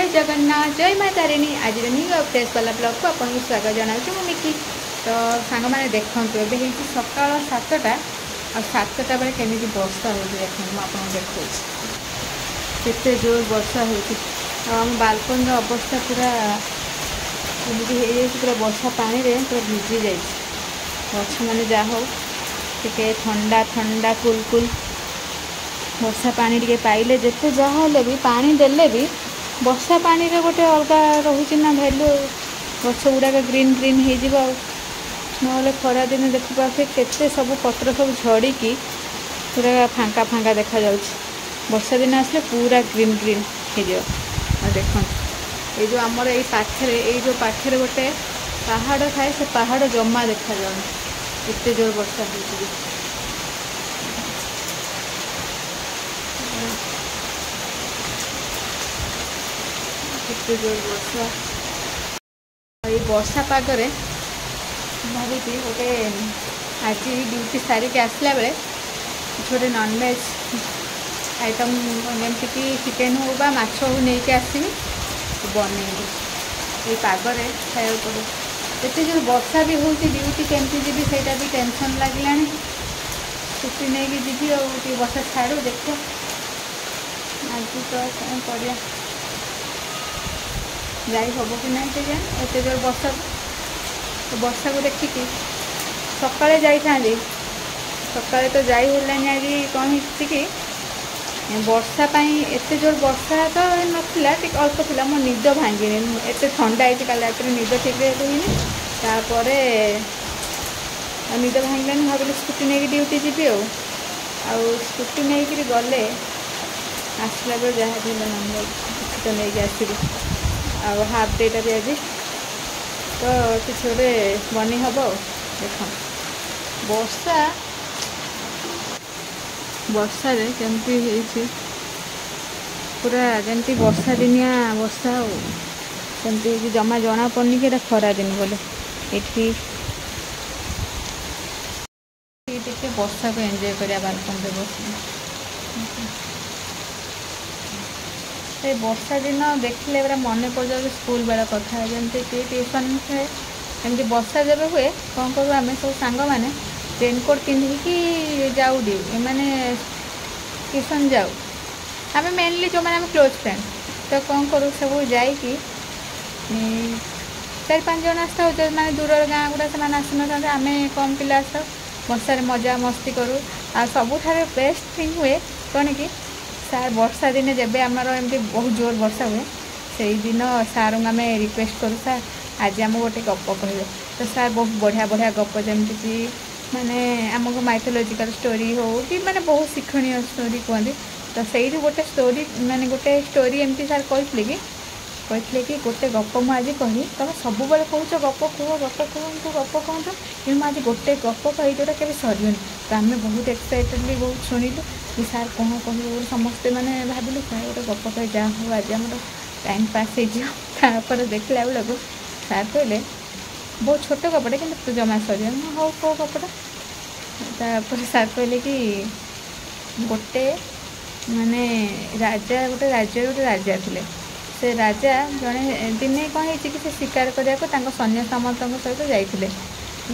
जय जगन्नाथ जय माँ तारिणी आज न्यू फ्रेश वाला ब्लॉग को आपको स्वागत जनाऊँ मु मिकी। तो सांग मैंने देखूँ ए सका 7टा आ 7टा बेले केमी वर्षा हो देखो मुझे देखा केते जोर वर्षा होम बालकन अवस्था पूरा पूरा वर्षा पानी रे पूरा भिजी जाए गछ मैंने जहाँ हो टे ठंडा ठंडा कुल कुल वर्षा पानी टे पाइले जिते जहाँ भी पानी देले भी वर्षा पानी रे गोटे अलग रोचे ना भैल्यू गछ गुड़ाक ग्रीन ग्रीन हो ना खरा दिन देखा केते सब पत्र सब झड़ी पूरा फांका फांका देखा वर्षा दिन आसले पूरा ग्रीन ग्रीन हो देख ये जो आमर ये पाखे ये जो पाखे गोटे पहाड़ थाए से पहाड़ जमा देखा एत जोर वर्षा हो जोर वर्षा ये वर्षा पागरे भावी गोटे आज ड्यूटी सारिक आसला बेले गोटे नॉनवेज आइटम जमती कि चिकेन हो बा माछ हो नहीं कि आसवी बनइबी ये पागरे खाया पड़े एत जो वर्षा भी हो ड्यूटी केमती जी सेटा भी टेंशन लगे छुट्टी नहीं कि जी और वर्षा छाड़ू देख आज तो कौन कर जाई हम कि ना के एत जोर वर्षा तो वर्षा को देखिकी सकाଳେ जाइथांदी सकाळे तो जाई हेलानी आज कौन कि वर्षा पाई एत जोर वर्षा तो नाला अल्प था मो निद भांगिनी एत ठंडा है कल रात निद ठीक हुई तापर निद भांगलानी भाविली स्कूटी नहीं ड्यूटी जी स्कूटी नहीं गले आसला बेल जहाँ भी नॉनवेज तो नहीं आसबी हाफ डेटा भी आज तो किसी गोटे बनी हम देख वर्षा वर्षा केमती पूरा जमती वर्षा दिनिया वर्षा सेमती जमा जना पड़नी कि खरा दिन बोले ये वर्षा को एंजॉय करिया बालकन में बस वर्षा दिन देखले पूरा मन पड़ जाए स्कूल बेला कथा जमती कि ट्यूशन एमती वर्षा जब हुए कौन करूँ आम सब सांग मैंने रेनकोट पिंधिकी जाऊ डी मैंने ट्यूशन जाऊ आम मेनली जो मैंने क्लोज फ्रेंड तो कौन करूँ सब जाकि 4-5 जन आसता हो मैंने दूर गाँ गुड़ा से आसी ना आम कम पिला आस वर्षा मजा मस्ती करूँ आ सबुठार बेस्ट थिंग हुए कौन कि सार वर्षा दिने जब आमर एमती बहुत जोर वर्षा हुए से दिन सार आम रिक्वेस्ट करूँ सार आज आम गोटे गप कहे तो सार बहुत बढ़िया बढ़िया गप जमती कि माने आमको माइथोलॉजिकल स्टोरी हो कि माने बहुत शिक्षणीय स्टोरी कहते तो से गोटे स्टोरी माने गोटे स्टोरी एमती सार कहते कि गोटे गप मुझे कही तुम सब बेले कौच गप कह गप कहतु गप कहतु कि मुझे गोटे गप कही जोटा के सर तो आम बहुत एक्साइटेडली बहुत शुणिलु कि सार कौन कह समस्ते मैंने भाविलु सार गोटे गप कही जहाँ हो आज आम टाइम पास हो देखला बेलू सार कहले बहुत छोट गपटे कि तू जमा सर हाँ कौ गपटा तापर सार कहले कि गोटे माने राजा गोटे राज्य गोटे राजा थे से राजा जड़े दिने कौन है कि से शिकार करने को सैन्य सामंत सहित जाते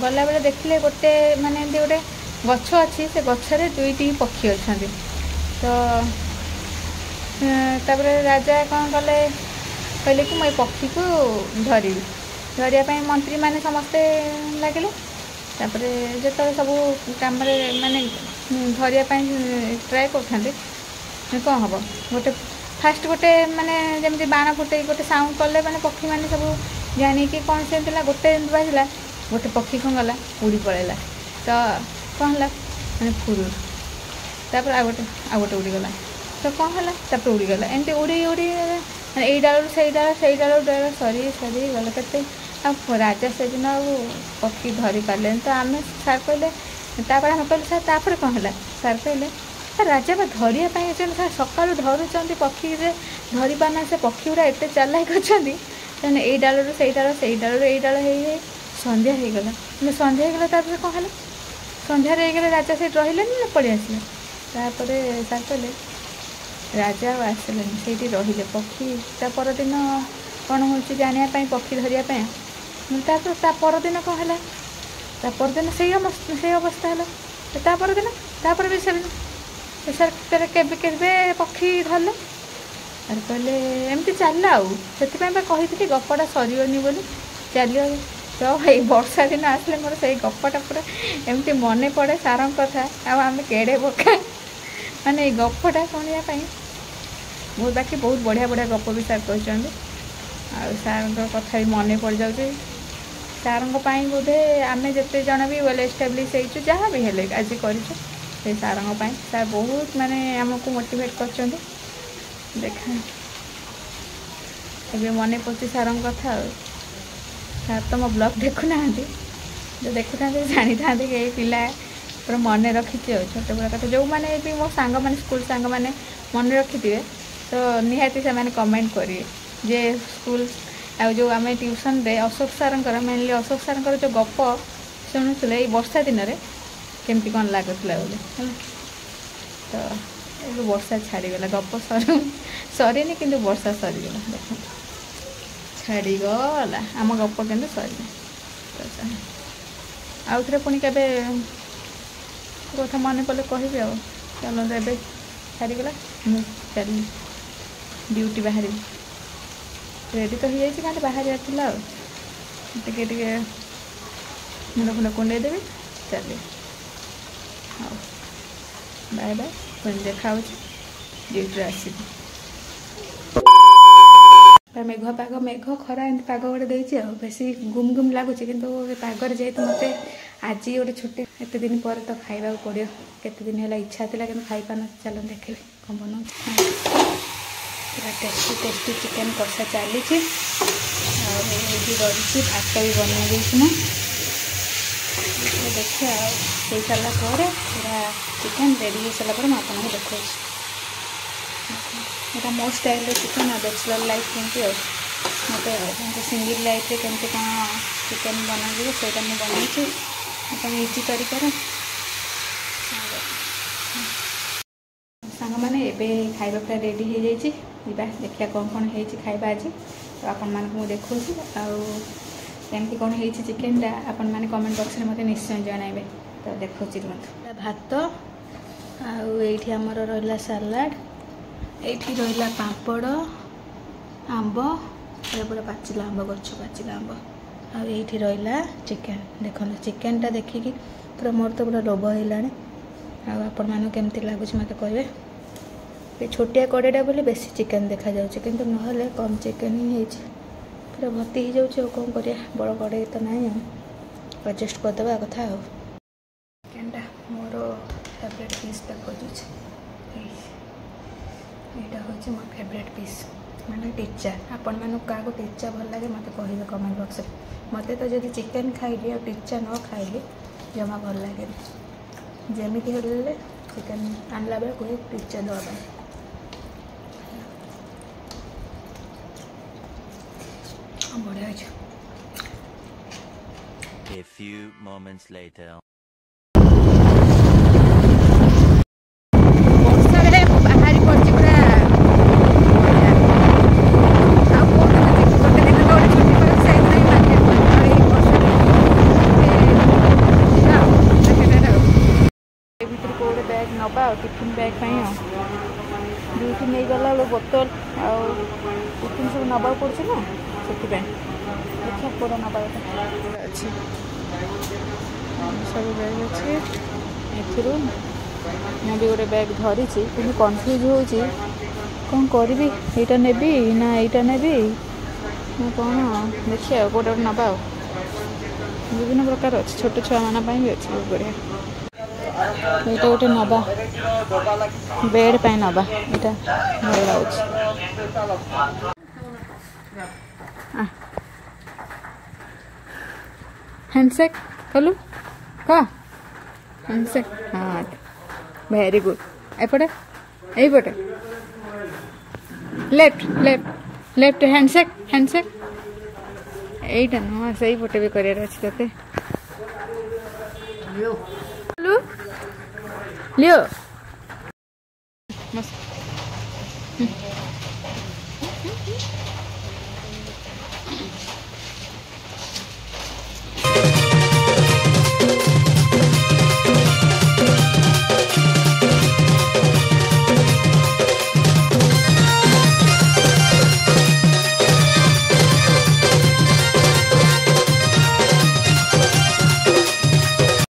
गला बेले देखले गोटे माने गोटे गछ अच्छी से गचरे 2टी पक्षी अच्छा तो तापर राजा कौन कले कहले कि मुझे पक्षी को धरबी धरिया मंत्री माने समस्ते लगे तापर जो सब कम माने धरिया ट्राए कर कौन हम गोटे फास्ट गोटे माने जमी बाण फुटे गोटे साउंड कले माने पक्षी माने सब जानी कि कौन से गोटे बाजिला गोटे पक्षी कौन गला उड़ी पड़ेगा तो कौन है मैंने फुरू तापर आ गोटे उड़ीगला तो कौन है तापर उड़ीगला एमती उड़ी उड़ी मैंने यही डालू से डाल डाल सरी सरी गला के राजा से दिन पक्षी धरी पारे तो आम सार कहले आम कहले सार तापर कौन है सार कहले राजा बा धरिया सार सका धरुंच पक्षी धरी पाना से पक्षी गुड़ा एत चालाक अच्छा यही डालू से डाल से डालू यही डाल हो सन्ध्या हो गला सन्ध्या हो गला कौन है सन्धार राजा से रही ना पलि आसले सार कहले राजा आसलेनि से रहिले पक्षी ता परदिन कौन हो जानापी पक्षी धरियापी ता परदिन कौन है ता परदिन से अवस्था है ता परदिन तापर भी सर के पक्षी धरले अरे कहले एमती चलला से कही गपटा सरनी बोली चलियो तो ये वर्षा दिन आसले मोर से गपटा पूरा एमती मन पड़े सार कथा आम केड़े बोका माने गपटा शुणापी बहुत बाकी बहुत बढ़िया बढ़िया गप भी सार कहते सार कथा भी मन पड़ जाऊँ सार बोधे आम जिते जन भी वेल एस्टाब्लीश हो जहाँ भी हेले आज कर सार सार बहुत माने आमको मोटिवेट कर देखा ए मन पड़े सार कथा सार तो मो ब्लॉग देखुना जो देखुना जानी था कि ये पिला पूरा मन रखी छोट बड़ा कथा जो मैंने भी मो सांग मैंने स्कूल सांग मैंने मन रखी थे तो निहाती से मैंने कमेंट करिए जे स्कूल जो आम ट्यूशन रे अशोक सार मेनली अशोक सार जो गप शुणुले वर्षा दिन में केमती कौन लगुला बोले तो ये वर्षा छाड़ीगला गप सरीनी कि वर्षा सरीगला देख छाड़ीगला आम गप कि सरीनी तो आउ थे पुणी के कथा मन पड़े कह चलो ए छाड़ीगला चल ड्यूटी बाहर रेडी तो हो जाए बाहर आला टे मुंड फुंड कुंडेदेवी चलिए हाँ बाय बाय पुणी देखा ड्यूटी आस मेघ पाग मेघ खरा एम पाग गोटे देती बेसी गुम गुम लगुच कि पागर जेहतु मत आज गोटे छुट्टी एत दिन पर तो खाइबा पड़ो केते दिन है इच्छा था कि खाई पान चलो देखे कौन बना पूरा टेस्टी टेस्टी चिकेन कषा चली रही भात भी बना देना देखिए हो सारा पूरा चिकेन रेडी हो सारा आपको देखा यहाँ मो स्टाइल चिकेन बैचलर लाइफ केमती मत सिंगल लाइफ केमती कौन चिकेन बना से मुझे बनाई इजी तरीका सांग मैंने एबे खाइबा पूरा रेडी हो जाए देखिए कौन कौन है खाइबा आज तो आपण मानक देखो आमती कौन है चिकेन आपण मैंने कमेंट बॉक्स में मत निश्चय जनइबे तो देखो मत भात आईटी आमर रहा सालाड ये रहा पापड़ आंब पूरा पाचिला आंब गच पाचिला आंब आईटी रहा चिकेन देख चिकेनटा देखिकी पूरा मोर तो पूरा लोभ है आपण मानक केमती लगुच मत कहे छोटिया कड़ेटा बोली बेसी चिकेन देखा जाऊँ कि ना कम चिकेन ही पूरा भर्ती हो जाऊँ कौन कर बड़ कड़े तो ना एडजस्ट करदे कथा चिकेनटा मोर फेवरेट पीस तक यहाँ हूँ मोर फेवरेट पीस माने टीचा आपण मानक क्या टीचा भल लगे मत कहे कमेंट बॉक्स में मत तो जब चिकेन खाइली और टीचा न खाइली जमा भल लगे जमीती हेल्ले चिकेन आनला बेले कहे टीचा दवा बढ़िया A few moments later. नवा टिफिन बैग ड्यूटी नहीं गला बोतल टिफिन सब नवा पड़े ना से देखिए कौन नवा अच्छी सब बैग अच्छे एथरू मैं भी गोटे बैग धरी कि कन्फ्यूज हो कौन करी यहाँ नेबी ना यहाँ नेबी ना कौन देखिए गोटे गोटे नवा विभिन्न प्रकार अच्छे छोट छुआ मान भी अच्छे बहुत बढ़िया ये गोटे नवा बेड पे नवा यहाँ भल लगे हैंडसेक कलु का हैंडसेक हाँ वेरी गुड एपटे यहीपटे left left left handshake handshake यहीटा नुह से पटे भी करार अच्छे ते लियो